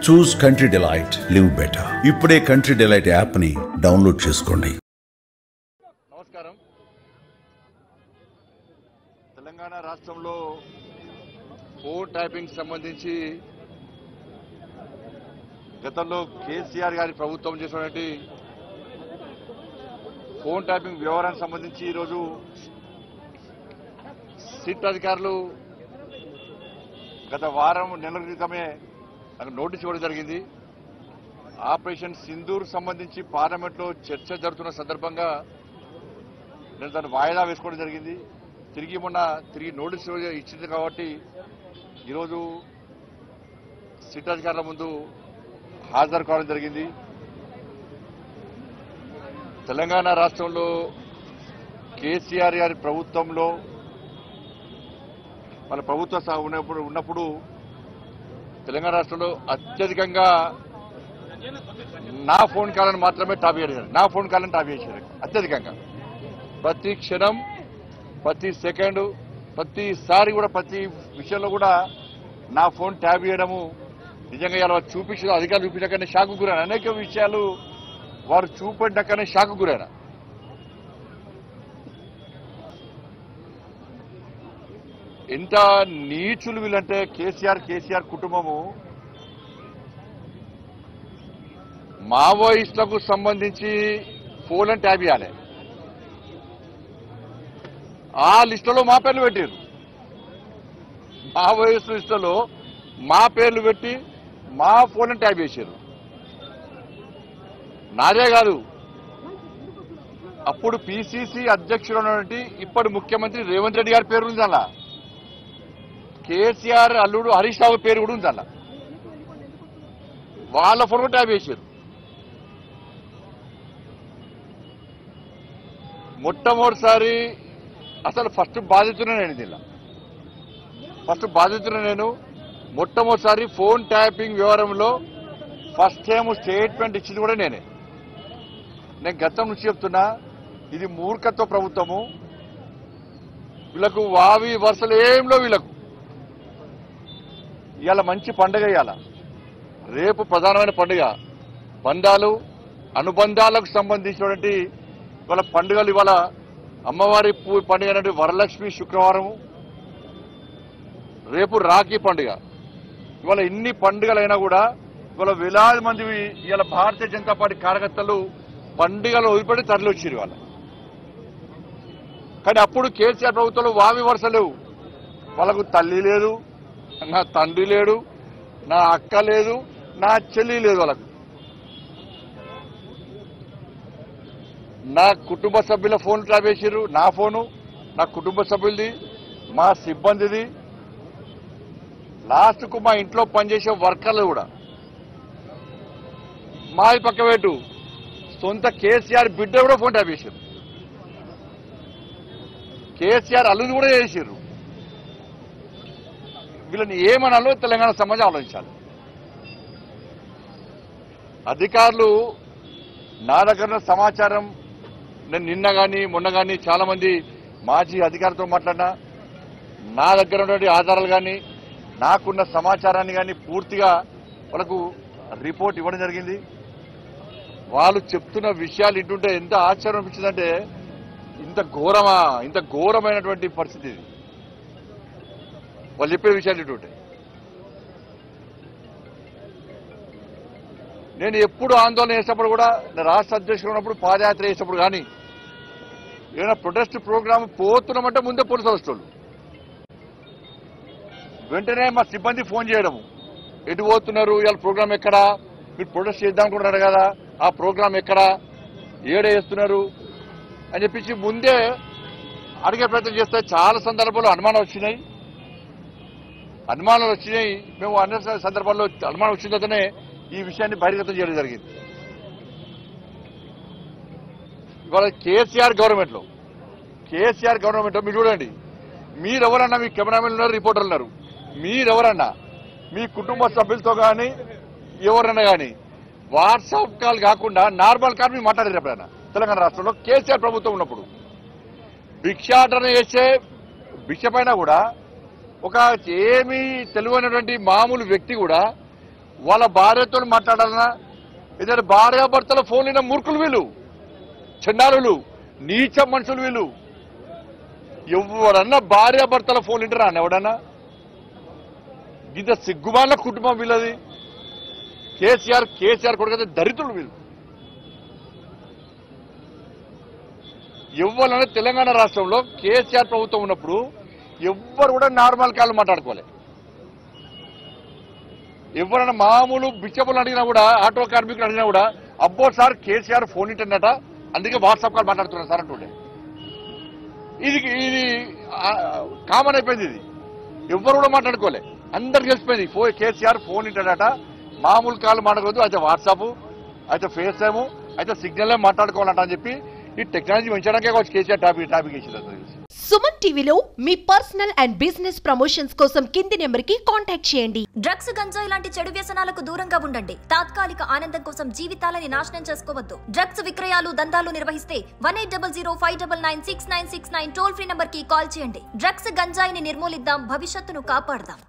చూస్ country delight, live better. ఇప్పుడే country delight app ని download చేసుకోండి. నమస్కారం. తెలంగాణ రాష్ట్రంలో ఫోన్ ట్యాపింగ్ సంబంధించి గతంలో కేసీఆర్ గారి ప్రభుత్వం చేసినటువంటి ఫోన్ ట్యాపింగ్ వ్యవహారానికి సంబంధించి ఈరోజు సిట్ అధికారులు గత వారం నెలల క్రితమే నాకు నోటీస్ ఇవ్వడం జరిగింది. ఆపరేషన్ సింధూర్ సంబంధించి పార్లమెంట్లో చర్చ జరుగుతున్న సందర్భంగా నేను దాన్ని వాయిదా వేసుకోవడం జరిగింది. తిరిగి నోటీస్ ఇచ్చింది కాబట్టి ఈరోజు సిట్ అధికారుల ముందు హాజరు కావడం జరిగింది. తెలంగాణ రాష్ట్రంలో కేసీఆర్ గారి ప్రభుత్వంలో వాళ్ళ ప్రభుత్వం ఉన్నప్పుడు తెలంగాణ రాష్ట్రంలో అత్యధికంగా నా ఫోన్ కాలను మాత్రమే టాప్ చేశారు. నా ఫోన్ కాలను టాప్ చేశారు అత్యధికంగా. ప్రతి క్షణం, ప్రతి సెకండ్, ప్రతిసారి కూడా ప్రతి విషయంలో కూడా నా ఫోన్ ట్యాప్ చేయడము నిజంగా ఇలా చూపించిన అధికారులు చూపించకనే షాకు గురైన అనేక విషయాలు వారు చూపెట్టకనే షాకు గురైన. ఎంత నీచులు వీళ్ళంటే కేసీఆర్ కుటుంబము మావోయిస్టులకు సంబంధించి ఫోన్లను ట్యాప్ చేయాలి. ఆ లిస్టులో మా పేర్లు పెట్టారు. మావోయిస్టు లిస్టులో మా పేర్లు పెట్టి మా ఫోన్లను ట్యాప్ చేశారు. నాదే కాదు, అప్పుడు పిసిసి అధ్యక్షుడు ఉన్నటువంటి ఇప్పటి ముఖ్యమంత్రి రేవంత్ రెడ్డి గారి పేరు ఉంది అలా. కేసీఆర్ అల్లుడు హరీష్ రావు పేరు కూడా ఉంది అలా. వాళ్ళ ఫోన్ కూడా ట్యాప్ చేశారు. మొట్టమొదటిసారి అసలు ఫస్ట్ బాధితున్నా నేను దీనిలో. మొట్టమొదటిసారి ఫోన్ ట్యాపింగ్ వ్యవహారంలో ఫస్ట్ టైం స్టేట్మెంట్ ఇచ్చింది కూడా నేనే. నేను గతం నుంచి చెప్తున్నా, ఇది మూర్ఖత్వ ప్రభుత్వము. వీళ్ళకు వావి వరుసలు ఏంలో వీళ్ళకు. ఇవాళ మంచి పండుగ, ఇవాళ రేపు ప్రధానమైన పండుగ. బంధాలు అనుబంధాలకు సంబంధించినటువంటి ఇవాళ పండుగలు. ఇవాళ అమ్మవారి పండుగ అనేది వరలక్ష్మి శుక్రవారము, రేపు రాఖీ పండుగ. ఇవాళ ఇన్ని పండుగలైనా కూడా ఇవాళ వేలాది మంది ఇవాళ భారతీయ జనతా పార్టీ కార్యకర్తలు పండుగలు వదిలిపెట్టి తరలి వచ్చారు ఇవాళ. కానీ అప్పుడు కేసీఆర్ ప్రభుత్వంలో వావి వరుస లేవు. వాళ్ళకు తల్లి లేదు, నా తండ్రి లేడు, నా అక్క లేదు, నా చెల్లి లేదు. వాళ్ళకు నా కుటుంబ సభ్యుల ఫోన్ ట్యాప్ చేసారు. నా ఫోను, నా కుటుంబ సభ్యులది, మా సిబ్బందిది, లాస్ట్కు మా ఇంట్లో పనిచేసే వర్కర్లు కూడా. మా పక్క పెట్టు సొంత కేసీఆర్ బిడ్డ కూడా ఫోన్ ట్యాప్ చేశారు. కేసీఆర్ అల్లుడు కూడా చేశారు. వీళ్ళని ఏమనాలో తెలంగాణ సమాజం ఆలోచించాలి. అధికారులు నా దగ్గర సమాచారం, నేను నిన్న కానీ మొన్న కానీ చాలా మంది మాజీ అధికారులతో మాట్లాడినా, నా దగ్గర ఉన్నటువంటి ఆధారాలు కానీ నాకున్న సమాచారాన్ని కానీ పూర్తిగా వాళ్ళకు రిపోర్ట్ ఇవ్వడం జరిగింది. వాళ్ళు చెప్తున్న విషయాలు ఇంటుంటే ఎంత ఆశ్చర్యం అనిపించిందంటే, ఇంత ఘోరమైనటువంటి పరిస్థితి ఇది. వాళ్ళు చెప్పే విషయాలు ఇంటుంటే నేను ఎప్పుడు ఆందోళన చేసినప్పుడు కూడా, రాష్ట్ర అధ్యక్షుడు ఉన్నప్పుడు పాదయాత్ర చేసినప్పుడు కానీ ఏదైనా ప్రొటెస్ట్ ప్రోగ్రామ్ పోతున్నామంటే ముందే పోలీసు వస్తువులు వెంటనే మా సిబ్బంది ఫోన్ చేయడము, ఎటు పోతున్నారు, ఇవాళ ప్రోగ్రామ్ ఎక్కడా, మీరు ప్రొటెస్ట్ చేద్దాం అనుకుంటున్నారు కదా, ఆ ప్రోగ్రామ్ ఎక్కడా, ఏడే చేస్తున్నారు అని చెప్పించి ముందే అడిగే ప్రయత్నం చేస్తే చాలా సందర్భాల్లో అనుమానాలు వచ్చినాయి. మేము అన్ని సందర్భాల్లో అనుమానం వచ్చిన తర్వాతనే ఈ విషయాన్ని బహిర్గతం చేయడం జరిగింది. ఇవాళ కేసీఆర్ గవర్నమెంట్లో మీరు చూడండి, మీరెవరన్నా, మీ కెమెరామెన్లు ఉన్నారు, రిపోర్టర్లు ఉన్నారు, మీరెవరన్నా మీ కుటుంబ సభ్యులతో కానీ ఎవరన్నా కానీ వాట్సాప్ కాల్ కాకుండా నార్మల్ కాల్ మీరు మాట్లాడారు ఎప్పుడైనా? తెలంగాణ రాష్ట్రంలో కేసీఆర్ ప్రభుత్వం ఉన్నప్పుడు భిక్షాటన చేసే భిక్ష పైన కూడా ఒక ఏమీ తెలియనటువంటి మామూలు వ్యక్తి కూడా వాళ్ళ భార్యతో మాట్లాడాలన్నా ఇద్దరు భార్యాభర్తల ఫోన్ అయిన మూర్ఖులు వీళ్ళు, చండాలులు, నీచ మనుషులు వీళ్ళు. ఎవరన్నా భార్యాభర్తల ఫోన్ వింటారా అని ఎవడన్నా? ఇంత సిగ్గుమాల కుటుంబం వీళ్ళది. కేసీఆర్ కొడుకు దరిద్రులు వీళ్ళు. ఎవరన్నా తెలంగాణ రాష్ట్రంలో కేసీఆర్ ప్రభుత్వం ఉన్నప్పుడు ఎవ్వరు కూడా నార్మల్ కాళ్ళు మాట్లాడుకోవాలి. ఎవరైనా మామూలు బిచ్చపులు అడిగినా కూడా, ఆటో కార్మికులు అడిగినా కూడా, అబ్బో సార్ కేసీఆర్ ఫోన్ ఇంటర్నెట, అందుకే వాట్సాప్ కాల్ మాట్లాడుతున్నారు సార్ అంటుండే. ఇది కామన్ అయిపోయింది. ఇది ఎవ్వరు కూడా మాట్లాడుకోలే, అందరికి తెలిసిపోయింది. కేసీఆర్ ఫోన్ ఇంటర్నెట, మామూలు కాల్ మాట్లాడకూడదు, అయితే వాట్సాప్, అయితే ఫేస్ టైము, అయితే సిగ్నల్ మాట్లాడుకోవాలంట అని చెప్పి ఈ టెక్నాలజీ పెంచడానికే కావచ్చు కేసీఆర్ టాపిక్ ఇచ్చింది. సుమన్ టీవీలో మీ పర్సనల్ అండ్ బిజినెస్ ప్రమోషన్స్ కోసం కింది నెంబర్కి కాంటాక్ట్ చేయండి. డ్రగ్స్, గంజాయి లాంటి చెడు వ్యసనాలకు దూరంగా ఉండండి. తాత్కాలిక ఆనందం కోసం జీవితాలని నాశనం చేసుకోవద్దు. డ్రగ్స్ విక్రయాలు, దందాలు నిర్వహిస్తే 1800599696 టోల్ ఫ్రీ నంబర్ కి కాల్ చేయండి. డ్రగ్స్, గంజాయిని నిర్మూలిద్దాం, భవిష్యత్తును కాపాడదాం.